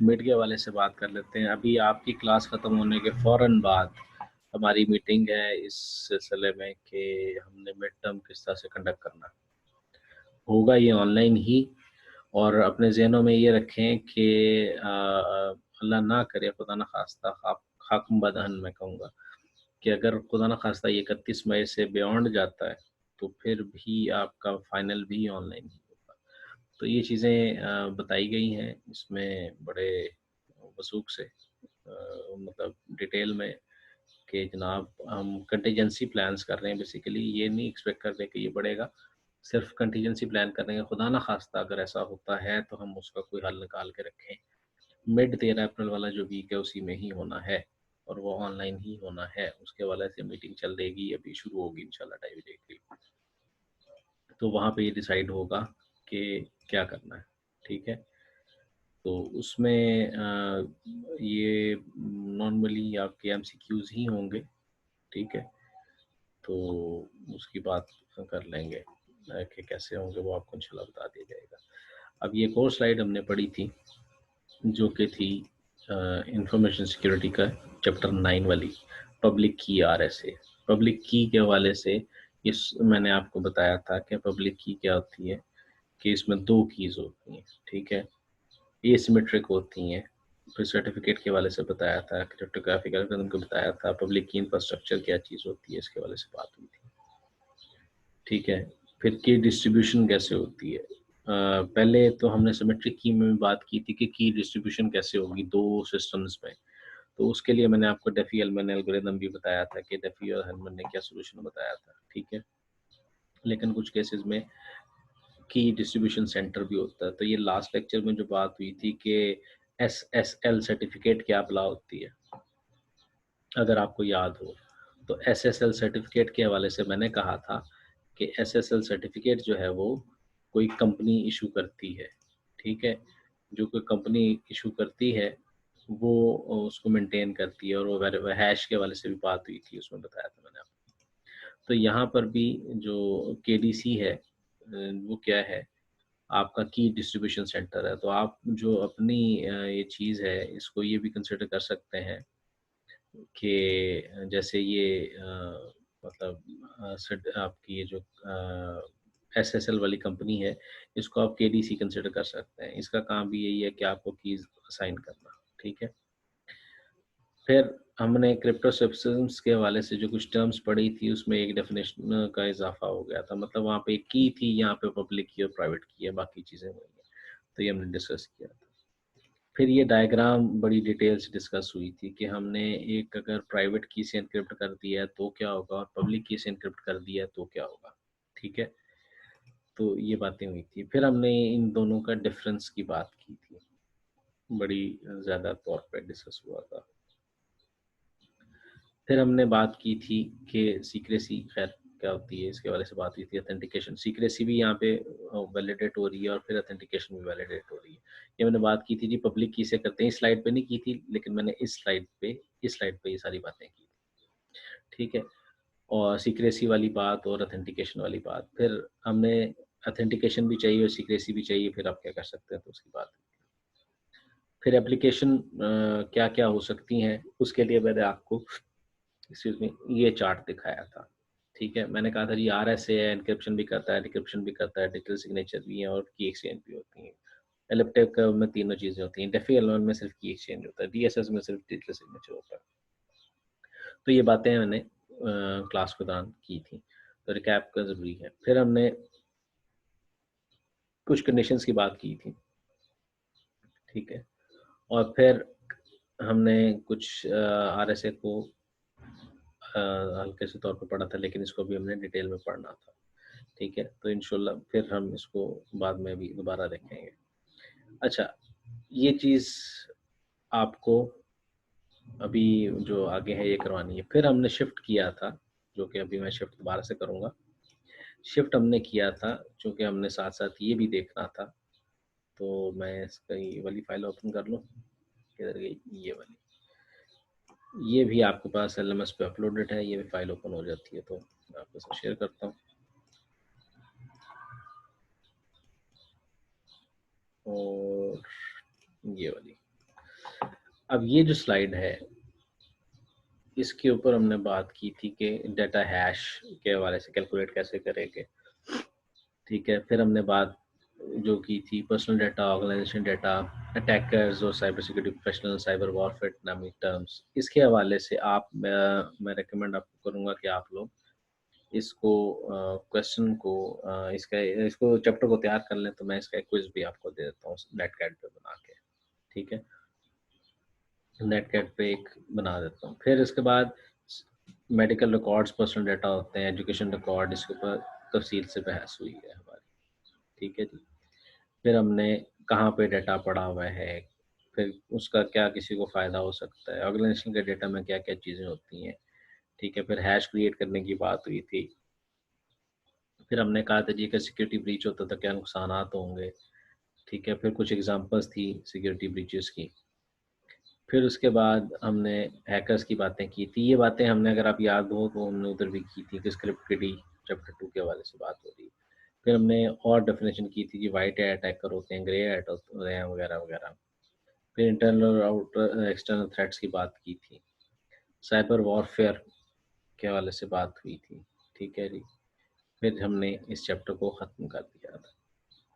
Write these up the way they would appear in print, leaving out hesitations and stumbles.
Mid के हवाले से बात कर लेते हैं। अभी आपकी क्लास ख़त्म होने के फ़ौरन बाद हमारी मीटिंग है इस सिलसिले में कि हमने मिड टर्म किस तरह से कंडक्ट करना है। होगा ये ऑनलाइन ही, और अपने ज़हनों में ये रखें कि अल्लाह ना करे, खुदा ना ख़ास्ता, ख़ाकुम बदहन मैं कहूँगा कि अगर खुदा ना ख़ास्ता ये 31 मई से बियॉन्ड जाता है, तो फिर भी आपका फाइनल भी ऑनलाइन ही होगा। तो ये चीज़ें बताई गई हैं इसमें बड़े वसूख से, मतलब डिटेल में, कि जनाब हम कंटीजेंसी प्लान्स कर रहे हैं। बेसिकली ये नहीं एक्सपेक्ट कर रहे कि ये बढ़ेगा, सिर्फ कंटीजेंसी प्लान कर रहे हैं। खुदा ना खास्ता अगर ऐसा होता है तो हम उसका कोई हल निकाल के रखें। मिड 13 अप्रैल वाला जो वीक है उसी में ही होना है, और वो ऑनलाइन ही होना है। उसके वाले से मीटिंग चल देगी, अभी शुरू होगी इंशाल्लाह डायरेक्टली। तो वहाँ पे ये डिसाइड होगा कि क्या करना है, ठीक है। तो उसमें ये नॉर्मली आपके एमसीक्यूज़ ही होंगे, ठीक है। तो उसकी बात कर लेंगे कि कैसे होंगे, वो आपको इंशाल्लाह बता दिया जाएगा। अब ये एक और स्लाइड हमने पढ़ी थी जो कि थी इंफॉर्मेशन सिक्योरिटी का चैप्टर 9 वाली, पब्लिक की आरएसए। पब्लिक की के हवाले से इस मैंने आपको बताया था कि पब्लिक की क्या होती है, कि इसमें 2 कीज़ होती हैं, ठीक है। एसिमेट्रिक होती हैं। फिर सर्टिफिकेट के हवाले से बताया था, क्रिप्टोग्राफिक एल्गोरिथम को बताया था, पब्लिक की इंफ्रास्ट्रक्चर क्या चीज़ होती है इसके हवाले से बात हुई थी, ठीक है। फिर की डिस्ट्रीब्यूशन कैसे होती है। पहले तो हमने सिमेट्रिक की में बात की थी कि की डिस्ट्रीब्यूशन कैसे होगी 2 सिस्टम्स में। तो उसके लिए मैंने आपको डेफी हेल्मन एल्गोरिथम भी बताया था कि डेफी और हेल्मन ने क्या सॉल्यूशन बताया था, ठीक है। लेकिन कुछ केसेस में की डिस्ट्रीब्यूशन सेंटर भी होता है। तो ये लास्ट लेक्चर में जो बात हुई थी कि एसएसएल सर्टिफिकेट क्या बला होती है, अगर आपको याद हो। तो एसएसएल सर्टिफिकेट के हवाले से मैंने कहा था कि एसएसएल सर्टिफिकेट जो है वो कोई कंपनी इशू करती है, ठीक है। जो कोई कंपनी इशू करती है वो उसको मेंटेन करती है, और वो हैश के हवाले से भी बात हुई थी, उसमें बताया था मैंने आपको। तो यहाँ पर भी जो केडीसी है वो क्या है, आपका की डिस्ट्रीब्यूशन सेंटर है। तो आप जो अपनी ये चीज़ है इसको ये भी कंसिडर कर सकते हैं कि जैसे ये मतलब आपकी ये जो एसएसएल वाली कंपनी है, इसको आप केडीसी कंसिडर कर सकते हैं। इसका काम भी यही है कि आपको कीज़ असाइन करना, ठीक है। फिर हमने क्रिप्टो सब्सिस्टेंस के हवाले से जो कुछ टर्म्स पढ़ी थी उसमें एक डेफिनेशन का इजाफा हो गया था। मतलब वहाँ पे एक की थी, यहाँ पे पब्लिक की और प्राइवेट की है, बाकी चीज़ें वही हैं। तो ये हमने डिस्कस किया था। फिर ये डायग्राम बड़ी डिटेल से डिस्कस हुई थी कि हमने एक अगर प्राइवेट की से एनक्रिप्ट कर दिया है तो क्या होगा, और पब्लिक की से एनक्रिप्ट कर दिया है तो क्या होगा, ठीक है। तो ये बातें हुई थी। फिर हमने इन दोनों का डिफरेंस की बात की थी, बड़ी ज़्यादा तौर पे डिस्कस हुआ था। फिर हमने बात की थी कि सीक्रेसी खैर क्या होती है, इसके बारे से बात हुई थी। ऑथेंटिकेशन, सीक्रेसी भी यहाँ पे वैलिडेट हो रही है, और फिर ऑथेंटिकेशन भी वैलिडेट हो रही है। ये मैंने बात की थी जी, पब्लिक की से करते हैं। इस स्लाइड पे नहीं की थी, लेकिन मैंने इस स्लाइड पे ये सारी बातें की, ठीक है। और सीक्रेसी वाली बात और ऑथेंटिकेशन वाली बात। फिर हमने ऑथेंटिकेशन भी चाहिए और सीक्रेसी भी चाहिए, फिर आप क्या कर सकते हैं, तो उसकी बात। फिर एप्लीकेशन क्या क्या हो सकती हैं, उसके लिए मैंने आपको एक्सक्यूज मी ये चार्ट दिखाया था, ठीक है। मैंने कहा था जी आरएसए है, एनक्रिप्शन भी करता है, डिक्रिप्शन भी करता है, डिजिटल सिग्नेचर भी है, और की एक्सचेंज भी होती है। एलिप्टिक में तीनों चीजें होती हैं। डेफी एलवन में सिर्फ की एक्सचेंज होता है, डीएसएस में सिर्फ डिजिटल सिग्नेचर होता है। तो ये बातें मैंने क्लास के दौरान की थी, तो रिकैप का जरूरी है। फिर हमने कुछ कंडीशंस की बात की थी, ठीक है। और फिर हमने कुछ आरएसए को हल्के से तौर पर पढ़ा था, लेकिन इसको भी हमने डिटेल में पढ़ना था, ठीक है। तो इंशाल्लाह फिर हम इसको बाद में भी दोबारा देखेंगे। अच्छा, ये चीज़ आपको अभी जो आगे है ये करवानी है। फिर हमने शिफ्ट किया था, जो कि अभी मैं शिफ्ट दोबारा से करूँगा। शिफ्ट हमने किया था चूँकि हमने साथ-साथ ये भी देखना था। तो मैं इसका ये वाली फ़ाइल ओपन कर लूँ, किधर गई? ये वाली। ये भी आपके पास एलएमएस पे अपलोडेड है, ये भी फ़ाइल ओपन हो जाती है, तो मैं आपके साथ शेयर करता हूँ। और ये वाली, अब ये जो स्लाइड है इसके ऊपर हमने बात की थी कि डाटा हैश के हवाले से कैलकुलेट कैसे करेंगे, ठीक है। फिर हमने बात जो की थी personal data, organisation data, attackers और cyber security professional, cyber warfare नामी टर्म्स। इसके हवाले से आप मैं रेकमेंड आपको करूँगा कि आप लोग इसको क्वेश्चन को इसको चैप्टर को तैयार कर लें। तो मैं इसका एक क्विज भी आपको दे देता हूँ नेटकैट पे बना के, ठीक है। नेटकैट पे एक बना देता हूँ। फिर इसके बाद मेडिकल रिकॉर्ड्स, पर्सनल डाटा होते हैं, एजुकेशन रिकॉर्ड, इसके ऊपर तफसील से बहस हुई है हमारी, ठीक है जी। फिर हमने कहाँ पे डाटा पड़ा हुआ है, फिर उसका क्या किसी को फ़ायदा हो सकता है, ऑर्गेनाइजेशन के डाटा में क्या-क्या चीज़ें होती हैं, ठीक है। फिर हैश क्रिएट करने की बात हुई थी। फिर हमने कहा था जी अगर सिक्योरिटी ब्रीच होता तो क्या नुकसानात होंगे, ठीक है। फिर कुछ एग्जांपल्स थी सिक्योरिटी ब्रीचेस की। फिर उसके बाद हमने हैकर्स की बातें की थी। ये बातें हमने, अगर आप याद हो तो हमने उधर भी की थी कि स्क्रिप्ट किडी चैप्टर 2 के हवाले से बात हो रही है। फिर हमने और डेफिनेशन की थी कि वाइट अटैकर होते हैं, ग्रे हैट होते हैं, वगैरह वगैरह। फिर इंटरनल और आउटर एक्सटर्नल थ्रेट्स की बात की थी। साइबर वॉरफेयर के हवाले से बात हुई थी, ठीक है जी। फिर हमने इस चैप्टर को ख़त्म कर दिया था,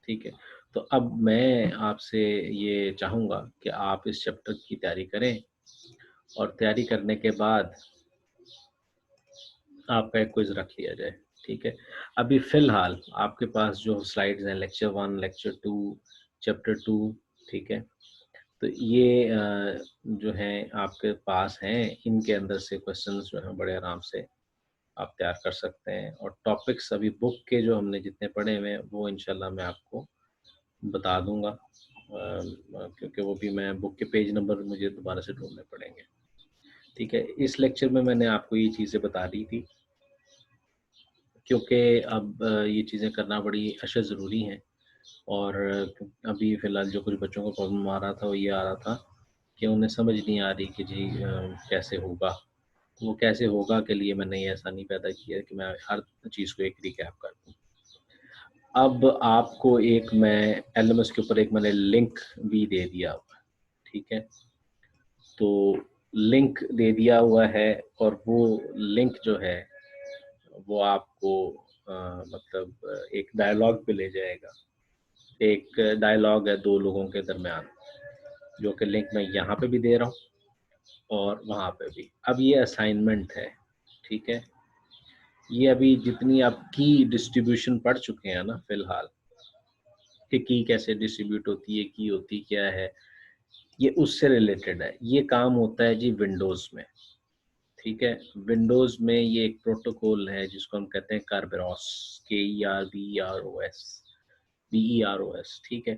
ठीक है। तो अब मैं आपसे ये चाहूँगा कि आप इस चैप्टर की तैयारी करें और तैयारी करने के बाद आपका एक क्विज रख लिया जाए, ठीक है। अभी फ़िलहाल आपके पास जो स्लाइड्स हैं लेक्चर 1, लेक्चर 2, चैप्टर 2, ठीक है। तो ये जो हैं आपके पास हैं, इनके अंदर से क्वेश्चंस जो हैं बड़े आराम से आप तैयार कर सकते हैं। और टॉपिक्स अभी बुक के जो हमने जितने पढ़े हुए हैं वो इंशाल्लाह मैं आपको बता दूँगा, क्योंकि वो भी मैं बुक के पेज नंबर मुझे दोबारा से ढूँढने पड़ेंगे, ठीक है। इस लेक्चर में मैंने आपको ये चीज़ें बता दी थी क्योंकि अब ये चीज़ें करना बड़ी अशद ज़रूरी हैं। और अभी फ़िलहाल जो कुछ बच्चों को प्रॉब्लम आ रहा था वो ये आ रहा था कि उन्हें समझ नहीं आ रही कि जी कैसे होगा। तो वो कैसे होगा के लिए मैंने ये आसानी पैदा की है कि मैं हर चीज़ को एक रिकैप कर दूँ। अब आपको एक मैं एलएमएस के ऊपर एक मैंने लिंक भी दे दिया हुआ है, ठीक है। तो लिंक दे दिया हुआ है और वो लिंक जो है वो आपको मतलब एक डायलॉग पे ले जाएगा। एक डायलॉग है 2 लोगों के दरमियान, जो कि लिंक मैं यहाँ पे भी दे रहा हूँ और वहाँ पे भी। अब ये असाइनमेंट है, ठीक है। ये अभी जितनी आप की डिस्ट्रीब्यूशन पढ़ चुके हैं ना फ़िलहाल, कि की कैसे डिस्ट्रीब्यूट होती है, की होती क्या है, ये उससे रिलेटेड है। ये काम होता है जी विंडोज़ में, ठीक है। विंडोज़ में ये एक प्रोटोकॉल है जिसको हम कहते हैं Kerberos, Kerberos, ठीक है।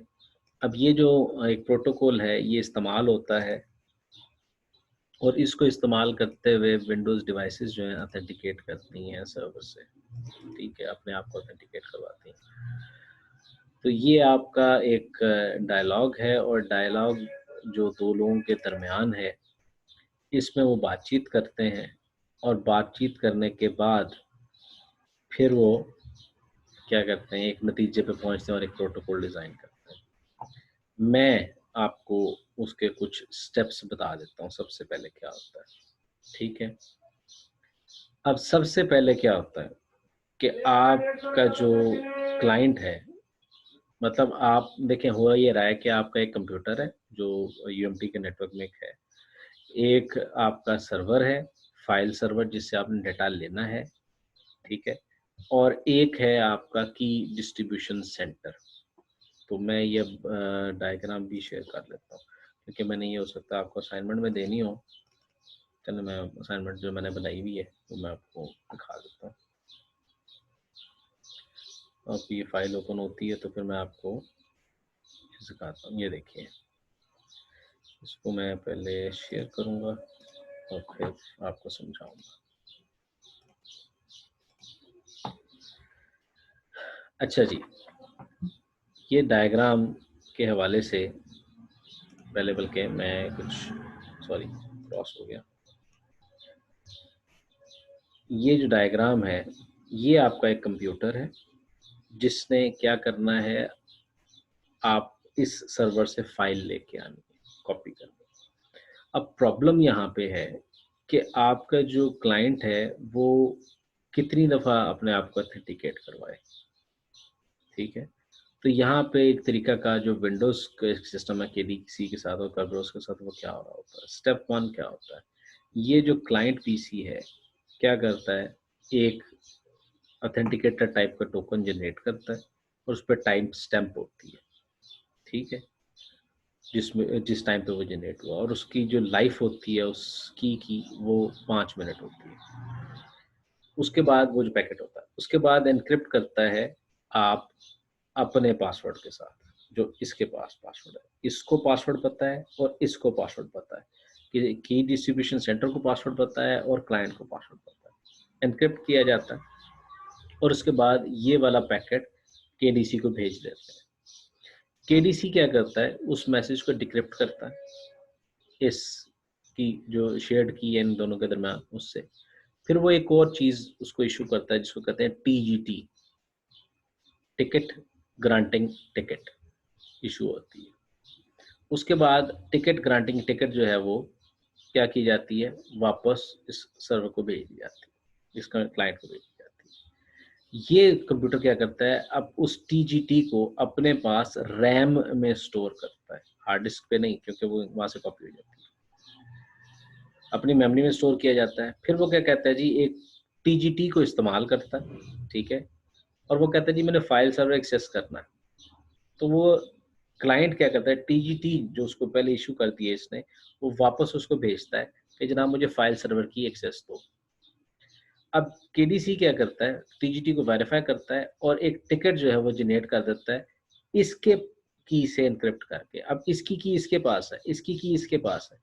अब ये जो एक प्रोटोकॉल है ये इस्तेमाल होता है और इसको इस्तेमाल करते हुए विंडोज़ डिवाइसेस जो हैं ऑथेंटिकेट करती हैं सर्वर से, ठीक है, अपने आप को ऑथेंटिकेट करवाती हैं। तो ये आपका एक डायलॉग है और डायलॉग जो 2 लोगों के दरमियान है, इसमें वो बातचीत करते हैं और बातचीत करने के बाद फिर वो क्या करते हैं, एक नतीजे पे पहुँचते हैं और एक प्रोटोकॉल डिज़ाइन करते हैं। मैं आपको उसके कुछ स्टेप्स बता देता हूँ, सबसे पहले क्या होता है, ठीक है। अब सबसे पहले क्या होता है कि आपका जो क्लाइंट है, मतलब आप देखें हो ये रहा है कि आपका एक कंप्यूटर है जो यूएमटी के नेटवर्क में है, एक आपका सर्वर है, फाइल सर्वर जिससे आपने डाटा लेना है, ठीक है, और एक है आपका की डिस्ट्रीब्यूशन सेंटर। तो मैं ये डायग्राम भी शेयर कर लेता हूँ क्योंकि मैंने ये हो सकता है आपको असाइनमेंट में देनी हो। चलो मैं असाइनमेंट जो मैंने बनाई हुई है वो मैं आपको दिखा देता हूँ। अब ये फाइल ओपन होती है तो फिर मैं आपको सिखाता हूँ। ये देखिए, इसको मैं पहले शेयर करूँगा और फिर आपको समझाऊँगा। अच्छा जी, ये डायग्राम के हवाले से पहले बल्कि मैं कुछ सॉरी क्रॉस हो गया। ये जो डायग्राम है ये आपका एक कंप्यूटर है जिसने क्या करना है, आप इस सर्वर से फाइल लेके आनी है, कॉपी करनी है। अब प्रॉब्लम यहाँ पे है कि आपका जो क्लाइंट है वो कितनी दफ़ा अपने आप को ऑथेंटिकेट करवाए, ठीक है? तो यहाँ पे एक तरीका का जो विंडोज़ का सिस्टम है केडीसी के साथ और कर्बरोस के साथ, वो क्या हो रहा होता है? स्टेप 1 क्या होता है? ये जो क्लाइंट पीसी है, क्या करता है? एक ऑथेंटिकेटर टाइप का टोकन जनरेट करता है और उस पे टाइम स्टैम्प होती है, ठीक है? जिसमें जिस टाइम पे वो जनरेट हुआ, और उसकी जो लाइफ होती है उस की वो 5 मिनट होती है। उसके बाद वो जो पैकेट होता है, उसके बाद एन्क्रिप्ट करता है आप अपने पासवर्ड के साथ, जो इसके पास पासवर्ड है। इसको पासवर्ड पता है और इसको पासवर्ड पता है, कि डिस्ट्रीब्यूशन सेंटर को पासवर्ड पता है और क्लाइंट को पासवर्ड पता है। एन्क्रिप्ट किया जाता है और उसके बाद ये वाला पैकेट केडीसी को भेज देते हैं। केडीसी क्या करता है? उस मैसेज को डिक्रिप्ट करता है, इस की जो शेयर्ड की है इन दोनों के दरमियान उससे। फिर वो एक और चीज़ उसको इश्यू करता है जिसको कहते हैं TGT, ticket granting ticket issue होती है। उसके बाद टिकट ग्रांटिंग टिकट जो है वो क्या की जाती है? वापस इस सर्वर को भेज दी जाती है, इसका क्लाइंट को भेज दी जाती है। ये कंप्यूटर क्या करता है? अब उस टीजीटी को अपने पास रैम में स्टोर करता है, हार्ड डिस्क पे नहीं, क्योंकि वो वहाँ से कॉपी हो जाती है। अपनी मेमोरी में स्टोर किया जाता है। फिर वो क्या कहता है जी, एक टीजीटी को इस्तेमाल करता है, ठीक है? और वो कहता है जी मैंने फाइल सर्वर एक्सेस करना है। तो वो क्लाइंट क्या करता है? टीजीटी जो उसको पहले इश्यू कर दिया इसने, वो वापस उसको भेजता है कि जनाब मुझे फाइल सर्वर की एक्सेस दो। अब केडीसी क्या करता है? टीजीटी को वेरीफाई करता है और एक टिकट जो है वो जनरेट कर देता है, इसके की से एन्क्रिप्ट करके। अब इसकी की इसके पास है, इसकी की इसके पास है।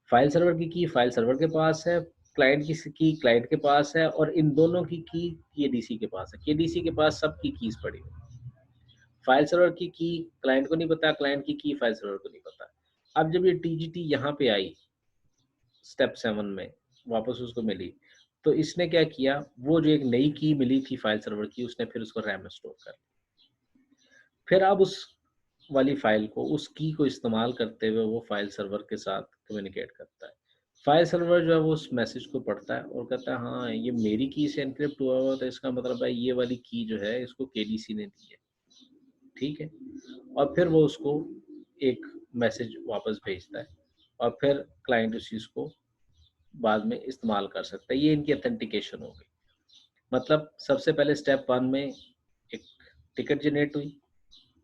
फाइल सर्वर की फाइल सर्वर के पास है, क्लाइंट की क्लाइंट के पास है, और इन दोनों की केडीसी के पास है। केडीसी के पास सबकी कीज़ पड़ी हुई है। फाइल सर्वर की क्लाइंट को नहीं पता, क्लाइंट की फाइल सर्वर को नहीं पता। अब जब ये टीजीटी यहाँ पे आई स्टेप 7 में, वापस उसको मिली, तो इसने क्या किया? वो जो एक नई की मिली थी फाइल सर्वर की, उसने फिर उसको रैम में स्टोर कर लिया। फिर अब उस वाली फाइल को, उस की को इस्तेमाल करते हुए वो फाइल सर्वर के साथ कम्युनिकेट करता है। फाइल सर्वर जो है वो उस मैसेज को पढ़ता है और कहता है हाँ ये मेरी की से एन्क्रिप्ट हुआ हुआ, तो इसका मतलब है ये वाली की जो है इसको केडीसी ने दी है, ठीक है? और फिर वो उसको एक मैसेज वापस भेजता है और फिर क्लाइंट उस चीज़ को बाद में इस्तेमाल कर सकता है। ये इनकी ऑथेंटिकेशन हो गई। मतलब सबसे पहले स्टेप 1 में एक टिकट जनरेट हुई,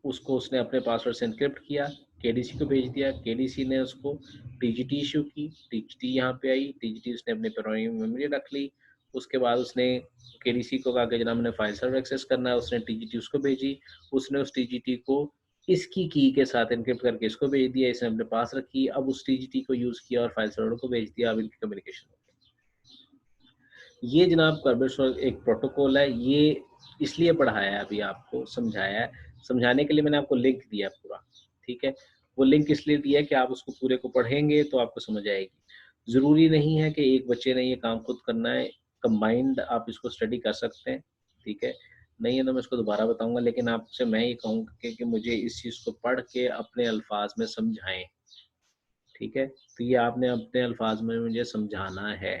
उसको उसने अपने पासवर्ड से एन्क्रिप्ट किया, केडीसी को भेज दिया, केडीसी ने उसको टीजीटी इश्यू की, टीजीटी यहाँ पे आई, टीजीटी उसने अपने प्राइमरी मेमोरी रख ली। उसके बाद उसने केडीसी को कहा कि जनाब मैंने फाइल सर्वर एक्सेस करना है, उसने टीजीटी उसको भेजी, उसने उस टीजीटी को इसकी की के साथ एन्क्रिप्ट करके इसको भेज दिया, इसने अपने पास रखी, अब उस टीजीटी को यूज़ किया और फाइल सर्वर को भेज दिया, अब इनकी कम्युनिकेशन हो गई। ये जनाब कर्बेश्वर एक प्रोटोकॉल है, ये इसलिए पढ़ाया है, अभी आपको समझाया है, समझाने के लिए मैंने आपको लिंक दिया पूरा, ठीक है? वो लिंक इसलिए दिया है कि आप उसको पूरे को पढ़ेंगे तो आपको समझ आएगी। ज़रूरी नहीं है कि एक बच्चे ने ये काम खुद करना है, कंबाइंड आप इसको स्टडी कर सकते हैं, ठीक है? नहीं है तो मैं इसको दोबारा बताऊँगा, लेकिन आपसे मैं ये कहूँगा कि मुझे इस चीज़ को पढ़ के अपने अल्फाज में समझाएँ। ठीक है? तो ये आपने अपने अल्फाज में मुझे समझाना है।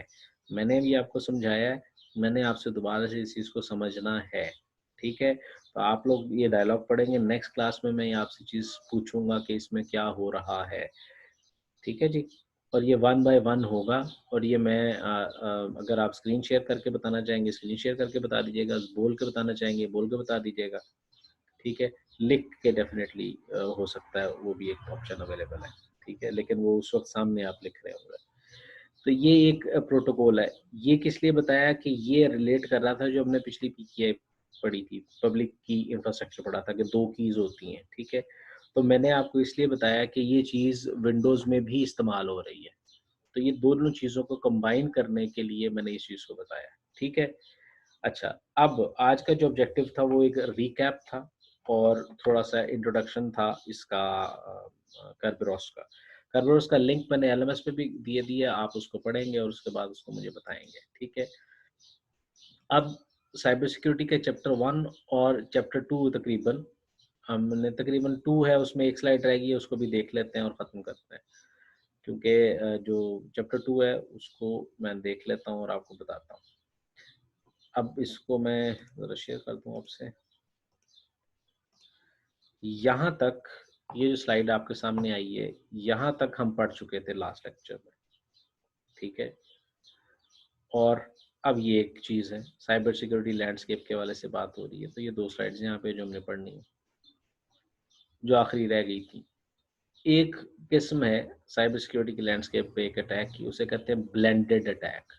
मैंने भी आपको समझाया है, मैंने आपसे दोबारा से इस चीज़ को समझना है, ठीक है? तो आप लोग ये डायलॉग पढ़ेंगे, नेक्स्ट क्लास में मैं आपसे चीज़ पूछूँगा कि इसमें क्या हो रहा है, ठीक है जी? और ये 1 बाय 1 होगा, और ये मैं अगर आप स्क्रीन शेयर करके बताना चाहेंगे, स्क्रीन शेयर करके बता दीजिएगा, बोल के बताना चाहेंगे, बोल के बता दीजिएगा, ठीक है? लिख के डेफ़िनेटली हो सकता है वो भी एक ऑप्शन अवेलेबल है, ठीक है? लेकिन वो उस वक़्त सामने आप लिख रहे होंगे। तो ये एक प्रोटोकॉल है। ये किस लिए बताया कि ये रिलेट कर रहा था जो हमने पिछली पीके पढ़ी थी, पब्लिक की इंफ्रास्ट्रक्चर पढ़ा था कि 2 कीज़ होती हैं, ठीक है? तो मैंने आपको इसलिए बताया कि ये चीज़ विंडोज़ में भी इस्तेमाल हो रही है। तो ये दोनों चीज़ों को कंबाइन करने के लिए मैंने इस चीज़ को बताया, ठीक है? अच्छा, अब आज का जो ऑब्जेक्टिव था वो एक रिकैप था और थोड़ा-सा इंट्रोडक्शन था इसका कर्बेरॉस का। कर्बेरॉस का लिंक मैंने एलएमएस पे भी दे दिया, आप उसको पढ़ेंगे और उसके बाद उसको मुझे बताएँगे, ठीक है? अब साइबर सिक्योरिटी के चैप्टर 1 और चैप्टर 2 तकरीबन हमने तकरीबन 2 है, उसमें एक स्लाइड रह गई है, उसको भी देख लेते हैं और ख़त्म करते हैं। क्योंकि जो चैप्टर 2 है उसको मैं देख लेता हूँ और आपको बताता हूँ। अब इसको मैं ज़रा शेयर कर दूँ आपसे। यहाँ तक ये जो स्लाइड आपके सामने आई है, यहाँ तक हम पढ़ चुके थे लास्ट लेक्चर में, ठीक है? और अब ये एक चीज़ है, साइबर सिक्योरिटी लैंडस्केप के हवाले से बात हो रही है, तो ये 2 स्लाइड्स यहाँ पे जो हमने पढ़नी है, जो आखिरी रह गई थी। एक किस्म है साइबर सिक्योरिटी के लैंडस्केप पे एक अटैक की, उसे कहते हैं ब्लेंडेड अटैक।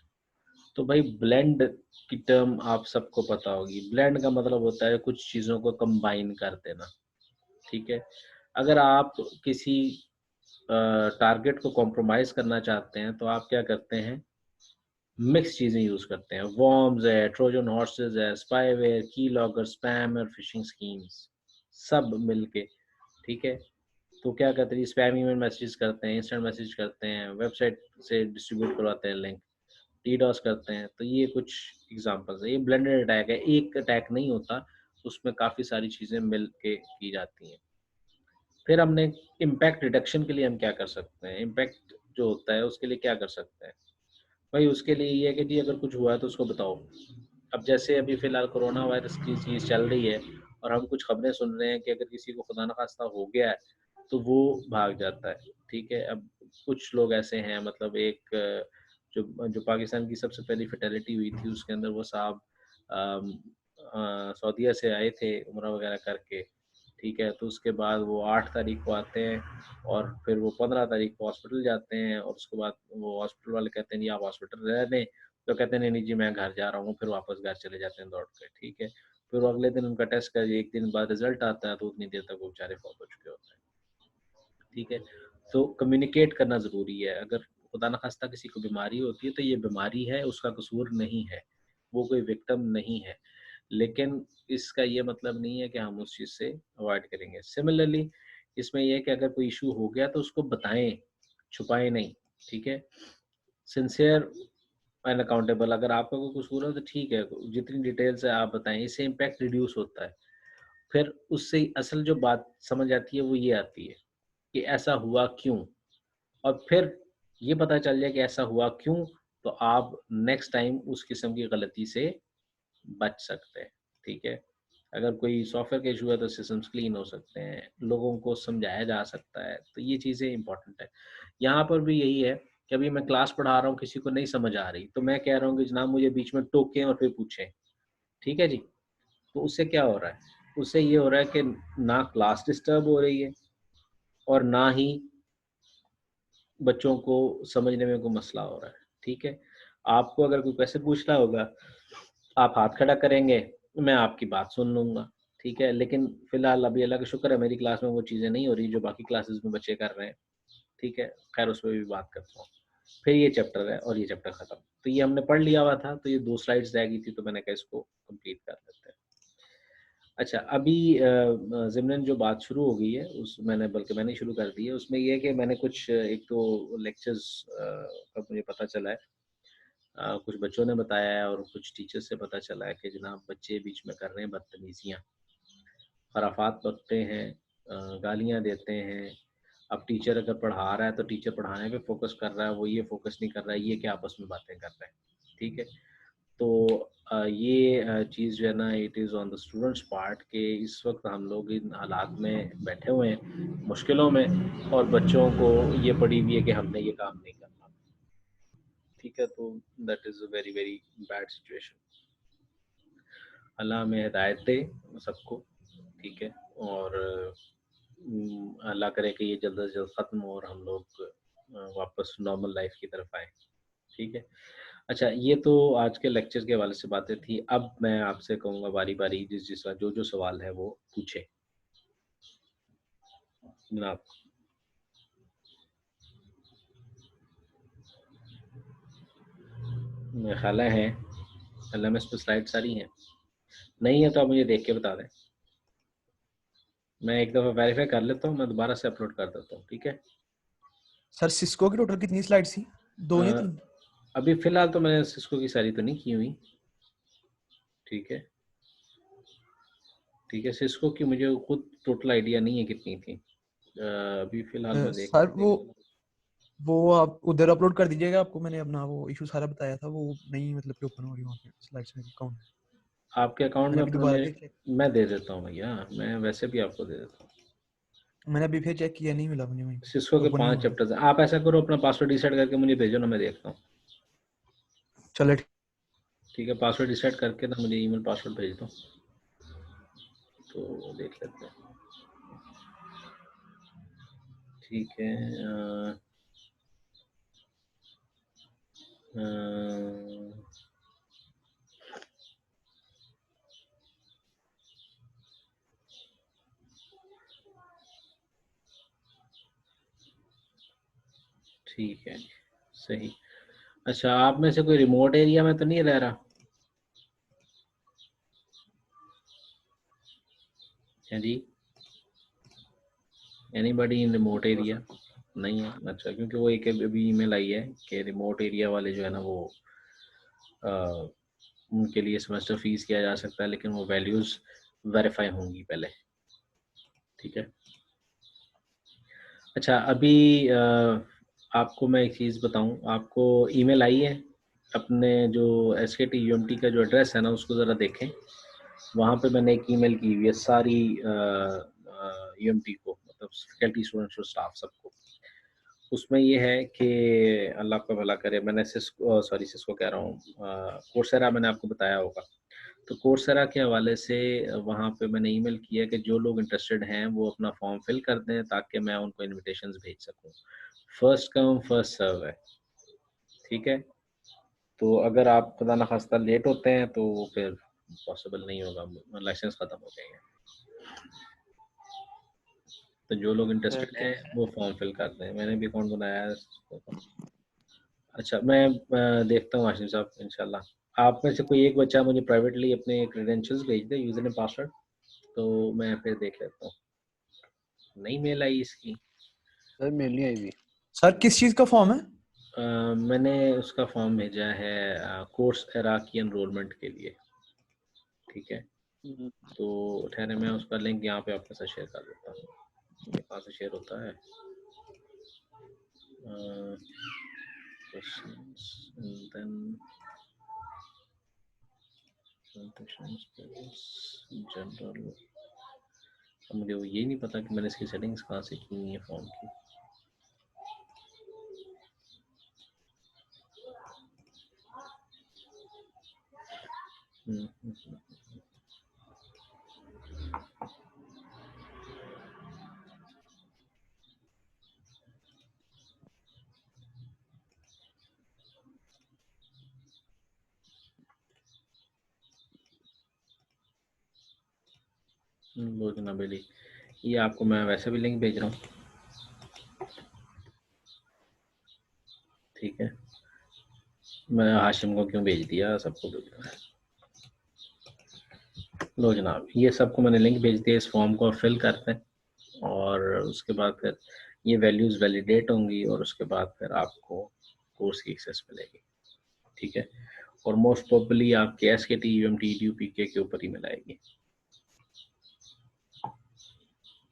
तो भाई ब्लेंड की टर्म आप सबको पता होगी। ब्लेंड का मतलब होता है कुछ चीज़ों को कंबाइन कर देना, ठीक है? अगर आप किसी टारगेट को कॉम्प्रोमाइज़ करना चाहते हैं, तो आप क्या करते हैं? मिक्स चीज़ें यूज़ करते हैं। वर्म्स है, ट्रोजन हॉर्सेस है, स्पाईवेयर, कीलॉगर, स्पैम और फिशिंग स्कीम्स, सब मिलके, ठीक है? तो क्या करते हैं, स्पैम ईमेल मैसेज करते हैं, इंस्टेंट मैसेज करते हैं, वेबसाइट से डिस्ट्रीब्यूट करवाते हैं लिंक, डीडोस करते हैं। तो ये कुछ एग्ज़ाम्पल्स हैं। ये ब्लेंडेड अटैक है, एक अटैक नहीं होता, उसमें काफ़ी सारी चीज़ें मिल के की जाती हैं। फिर हमने इम्पैक्ट रिडक्शन के लिए हम क्या कर सकते हैं? इम्पैक्ट जो होता है उसके लिए क्या कर सकते हैं? भाई उसके लिए ये है कि जी अगर कुछ हुआ है तो उसको बताओ। अब जैसे अभी फ़िलहाल कोरोना वायरस की चीज़ चल रही है और हम कुछ खबरें सुन रहे हैं कि अगर किसी को खुदा ना ख़ास्ता हो गया है, तो वो भाग जाता है, ठीक है? अब कुछ लोग ऐसे हैं, मतलब एक जो जो पाकिस्तान की सबसे पहली फ़ैटेलिटी हुई थी उसके अंदर वो साहब अम, सऊदीया से आए थे उम्रा वग़ैरह करके, ठीक है? तो उसके बाद वो 8 तारीख को आते हैं और फिर वो 15 तारीख को हॉस्पिटल जाते हैं और उसके बाद वो हॉस्पिटल वाले कहते हैं जी आप हॉस्पिटल रह दें, तो कहते हैं नहीं, नहीं जी मैं घर जा रहा हूँ, फिर वापस घर चले जाते हैं दौड़ के, ठीक है? फिर वो अगले दिन उनका टेस्ट कर 1 दिन बाद रिज़ल्ट आता है तो उतनी देर तक वो बेचारे फौत हो चुके होते हैं, ठीक है? तो कम्युनिकेट करना ज़रूरी है। अगर खुदा न ख़ास्ता किसी को बीमारी होती है तो ये बीमारी है, उसका कसूर नहीं है, वो कोई विक्टिम नहीं है। लेकिन इसका ये मतलब नहीं है कि हम उस चीज़ से अवॉइड करेंगे। सिमिलरली इसमें ये है कि अगर कोई इश्यू हो गया तो उसको बताएँ, छुपाएँ नहीं, ठीक है? सिंसियर एंड अकाउंटेबल, अगर आपका कोई कसूर है तो ठीक है, जितनी डिटेल्स है आप बताएँ, इससे इम्पैक्ट रिड्यूस होता है। फिर उससे असल जो बात समझ आती है वो ये आती है कि ऐसा हुआ क्यों? और फिर ये पता चल जाए कि ऐसा हुआ क्यों, तो आप नेक्स्ट टाइम उस किस्म की गलती से बच सकते हैं, ठीक है? अगर कोई सॉफ्टवेयर का इश्यू है तो सिस्टम्स क्लीन हो सकते हैं, लोगों को समझाया जा सकता है, तो ये चीज़ें इम्पोर्टेंट है। यहाँ पर भी यही है कि अभी मैं क्लास पढ़ा रहा हूँ, किसी को नहीं समझ आ रही, तो मैं कह रहा हूँ कि जनाब मुझे बीच में टोकें और फिर पूछें, ठीक है जी? तो उससे क्या हो रहा है? उससे ये हो रहा है कि ना क्लास डिस्टर्ब हो रही है और ना ही बच्चों को समझने में कोई मसला हो रहा है, ठीक है? आपको अगर कोई क्वेश्चन पूछना होगा, आप हाथ खड़ा करेंगे, मैं आपकी बात सुन लूँगा, ठीक है? लेकिन फ़िलहाल अभी अल्लाह का शुक्र है मेरी क्लास में वो चीज़ें नहीं हो रही जो बाकी क्लासेस में बच्चे कर रहे हैं, ठीक है? ख़ैर उस पे भी बात करता हूँ। फिर ये चैप्टर है और ये चैप्टर खत्म। तो ये हमने पढ़ लिया हुआ था, तो ये 2 स्लाइड्स रह गई थी, तो मैंने कहा इसको कंप्लीट कर लेते हैं। अच्छा, अभी ज़िमरन जो बात शुरू हो गई है, उस मैंने ही शुरू कर दी है, उसमें ये है कि मैंने कुछ एक तो लेक्चर्स का मुझे पता चला है। कुछ बच्चों ने बताया है और कुछ टीचर्स से पता चला है कि जनाब बच्चे बीच में कर रहे हैं बदतमीज़ियाँ, खराफात बकते हैं, गालियाँ देते हैं। अब टीचर अगर पढ़ा रहा है तो टीचर पढ़ाने पे फ़ोकस कर रहा है, वो ये फ़ोकस नहीं कर रहा है, ये क्या आपस में बातें कर रहे हैं, ठीक है? तो ये चीज़ जो है ना it is on the students part कि इस वक़्त हम लोग इन हालात में बैठे हुए हैं, मुश्किलों में, और बच्चों को ये पड़ी हुई है कि हमने ये काम नहीं करना, ठीक है? तो that is a very, very bad situation. Allah हमें हिदायत दे सबको, ठीक है? और अल्लाह करे कि ये जल्द से जल्द ख़त्म हो और हम लोग वापस नॉर्मल लाइफ़ की तरफ आएँ, ठीक है? अच्छा, ये तो आज के लेक्चर के हवाले से बातें थी। अब मैं आपसे कहूँगा बारी-बारी जिस-जिस का जो-जो सवाल है वो पूछें। जनाब, मेरा ख़्याल है, एलएमएस पे स्लाइड सारी हैं। नहीं है तो आप मुझे देख के बता दें। मैं एक दफ़ा वेरीफ़ाई कर लेता हूँ, मैं दोबारा से अपलोड कर देता हूँ, ठीक है? सर सिस्को की टोटल कितनी स्लाइड्स थी? 2 या अ, 3? अभी फ़िलहाल तो मैंने सिस्को की सारी तो नहीं की हुई, ठीक है? ठीक है, सिस्को की मुझे खुद टोटल आइडिया नहीं है कितनी थी। अभी फ़िलहाल मैं देख सर के वो देखता हूँ। वो आप उधर अपलोड कर दीजिएगा, आपको मैंने अपना वो इशू सारा बताया था, वो नहीं मतलब कि ओपन हो रही वहाँ पे स्लाइड्स में अकाउंट। आपके अकाउंट में मैंने अभी अपना दोबारा में फिर चेक मैं दे देता हूँ भैया, मैं वैसे भी आपको दे देता हूँ। मैंने अभी फिर चेक किया, नहीं मिला मुझे वहीं पे, सिस्को के ओपन नहीं 5 हो रहा। चैप्टर्स हैं। आप ऐसा करो, अपना पासवर्ड डिसाइड करके मुझे भेजो ना, मैं देखता हूँ। चलो ठीक है, पासवर्ड डिसाइड करके ना मुझे ईमेल पासवर्ड भेज दो, तो देख लेते हैं। ठीक है। अ, ठीक है, सही। अच्छा, आप में से कोई रिमोट एरिया में तो नहीं रह रहा है जी? Anybody in remote area? नहीं है? अच्छा, क्योंकि वो एक अभी ईमेल आई है कि रिमोट एरिया वाले जो है ना वो अ, उनके लिए सेमेस्टर फीस किया जा सकता है, लेकिन वो वैल्यूज़ वेरीफाई होंगी पहले। ठीक है। अच्छा, अभी आपको मैं एक चीज़ बताऊं, आपको ईमेल आई है? अपने जो SKT UMT का जो एड्रेस है ना, उसको ज़रा देखें। वहाँ पे मैंने एक ईमेल की हुई है सारी UMT को, मतलब फैकल्टी, स्टूडेंट्स और स्टाफ सबको। उसमें ये है कि अल्लाह आपका भला करे, मैंने सिस्को कह रहा हूँ, कोर्सेरा मैंने आपको बताया होगा। तो कोर्सेरा के हवाले से वहाँ पे मैंने ईमेल किया कि जो लोग इंटरेस्टेड हैं वो अपना फॉर्म फिल कर दें, ताकि मैं उनको इनविटेशंस भेज सकूँ। फर्स्ट कम फर्स्ट सर्व है, ठीक है? तो अगर आप खुदा न खास्ता लेट होते हैं तो फिर पॉसिबल नहीं होगा, लाइसेंस ख़त्म हो जाएंगे। तो जो लोग इंटरेस्टेड हैं वो फॉर्म फिल कर दें। मैंने भी अकाउंट बनाया है। अच्छा, मैं देखता हूँ आशिम साहब, इंशाल्लाह आप में से कोई एक बच्चा मुझे प्राइवेटली अपने क्रेडेंशियल्स भेज दे, यूज़र नेम पासवर्ड, तो मैं फिर देख लेता हूँ। नहीं मेल आई इसकी? सर मेल नहीं आई थी। सर किस चीज़ का फॉर्म है? मैंने उसका फॉर्म भेजा है कोर्स एरा की एनरोलमेंट के लिए। ठीक है, तो ठहरे मैं उसका लिंक यहाँ पे आपके साथ शेयर कर देता हूँ। ये कहाँ से शेयर होता है? questions and then presentations, general. अब मुझे वो ये नहीं पता कि मैंने इसकी सेटिंग्स कहाँ से की हुई है फॉर्म की। लो जनाब बेली, ये आपको मैं वैसे भी लिंक भेज रहा हूँ। ठीक है, मैं हाशिम को क्यों भेज दिया, सबको भेज रहा हूँ। लो जनाब, ये सबको मैंने लिंक भेज दिया। इस फॉर्म को फिल करते हैं और उसके बाद फिर ये वैल्यूज़ वैलिडेट होंगी और उसके बाद फिर आपको कोर्स की एक्सेस मिलेगी। ठीक है, और मोस्ट प्रोबेबली आपके SKT UMT EDU PK के ऊपर ही मिलाएगी।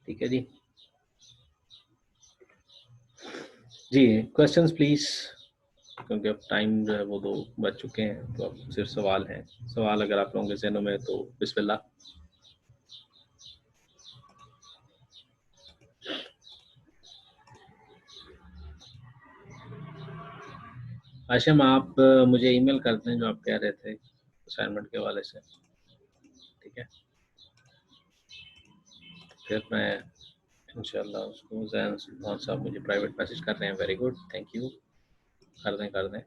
ठीक है जी। जी, क्वेश्चंस प्लीज, क्योंकि अब टाइम जो है वो 2 बज चुके हैं, तो अब सिर्फ सवाल हैं। सवाल अगर आप लोगों के ज़हनों में, तो बिस्मिल्लाह। आशिम, आप मुझे ईमेल कर दें जो आप कह रहे थे असाइनमेंट के हवाले से। ठीक है, फिर मैं इंशाल्लाह उसको, जैन सुल्तान साहब मुझे प्राइवेट मैसेज कर रहे हैं, वेरी गुड, थैंक यू, कर दें कर दें।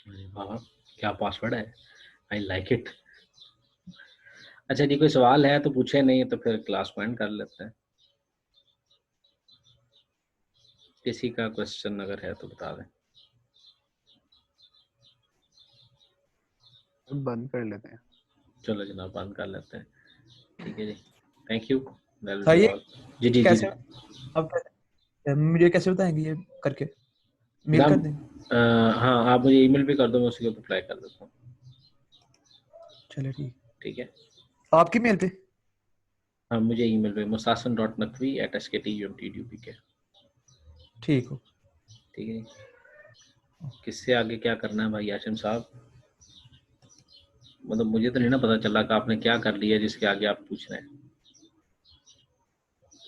अरे वाह, क्या पासवर्ड है, आई लाइक इट। अच्छा जी, कोई सवाल है तो पूछे, नहीं तो फिर क्लास को एंड कर लेते हैं। किसी का क्वेश्चन अगर है तो बता दें। बंद कर लेते हैं। चलो जनाब बंद कर लेते हैं, ठीक है जी, थैंक यू। सर ये जी जी जी कैसे अब मुझे कैसे बताएंगे ये करके, मेल जनाब, कर देंगे? हाँ आप मुझे ईमेल भी कर दो, मैं उसी को रिप्लाई कर देता हूँ, चले ठीक, ठीक है। आपकी मेल पे? हाँ मुझे ईमेल पे musasan.naqvi@sktumtupk, ठीक हो। ठीक है। किससे आगे क्या करना है भाई आशिम साहब, मतलब मुझे तो नहीं ना पता चला कि आपने क्या कर लिया जिसके आगे आप पूछ रहे हैं।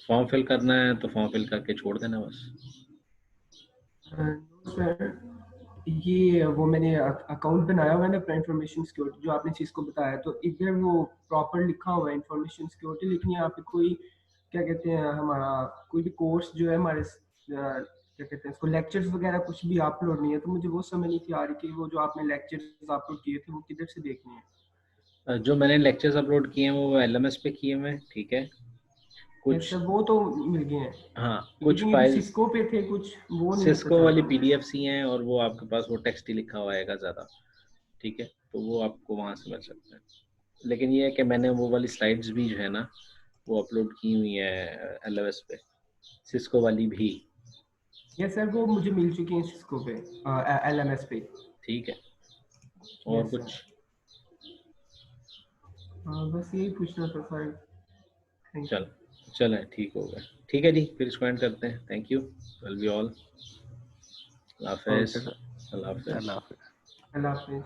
फॉर्म फिल करना है तो फॉर्म फिल करके छोड़ देना बस। सर ये वो मैंने अकाउंट बनाया हुआ है ना अपना इंफॉर्मेशन सिक्योरिटी, जो आपने चीज़ को बताया, तो इधर वो प्रॉपर लिखा हुआ है इंफॉर्मेशन सिक्योरिटी, लेकिन यहाँ पे कोई क्या कहते हैं हमारा कोई भी कोर्स जो है हमारे क्या कहते हैं इसको लेक्चर्स वगैरह कुछ भी अपलोड नहीं है, तो मुझे वो समझ नहीं थी आ रही कि वो जो आपने लेक्चर्स अपलोड किए थे वो किधर से देखने हैं। जो मैंने लेक्चर्स अपलोड किए हैं वो LMS पे किए हुए हैं, ठीक है। कुछ सर वो तो मिल गए हैं, हाँ कुछ लेकिन ये जो फाइल्स सिस्को पे थे कुछ वो नहीं सिस्को पता वाली मुझे। PDFs ही हैं, और वो आपके पास वो टेक्स्ट ही लिखा हुआ आएगा ज़्यादा, ठीक है, तो वो आपको वहाँ से मिल सकता है। लेकिन ये है कि मैंने वो वाली स्लाइड्स भी जो है ना वो अपलोड की हुई है LMS पे, सिस्को वाली भी, यस सर वो मुझे मिल चुकी है सिस्को पे LMS पे। ठीक है। और यस कुछ? सर, बस यही पूछना था सर, थैंक यू। चलें ठीक हो गया, ठीक है जी, फिर इसको एंड करते हैं, thank you, will be all, Allah हाफिज़, ओके सर, अल्लाह हाफिज़। अल्लाह हाफिज़। अल्लाह हाफिज़।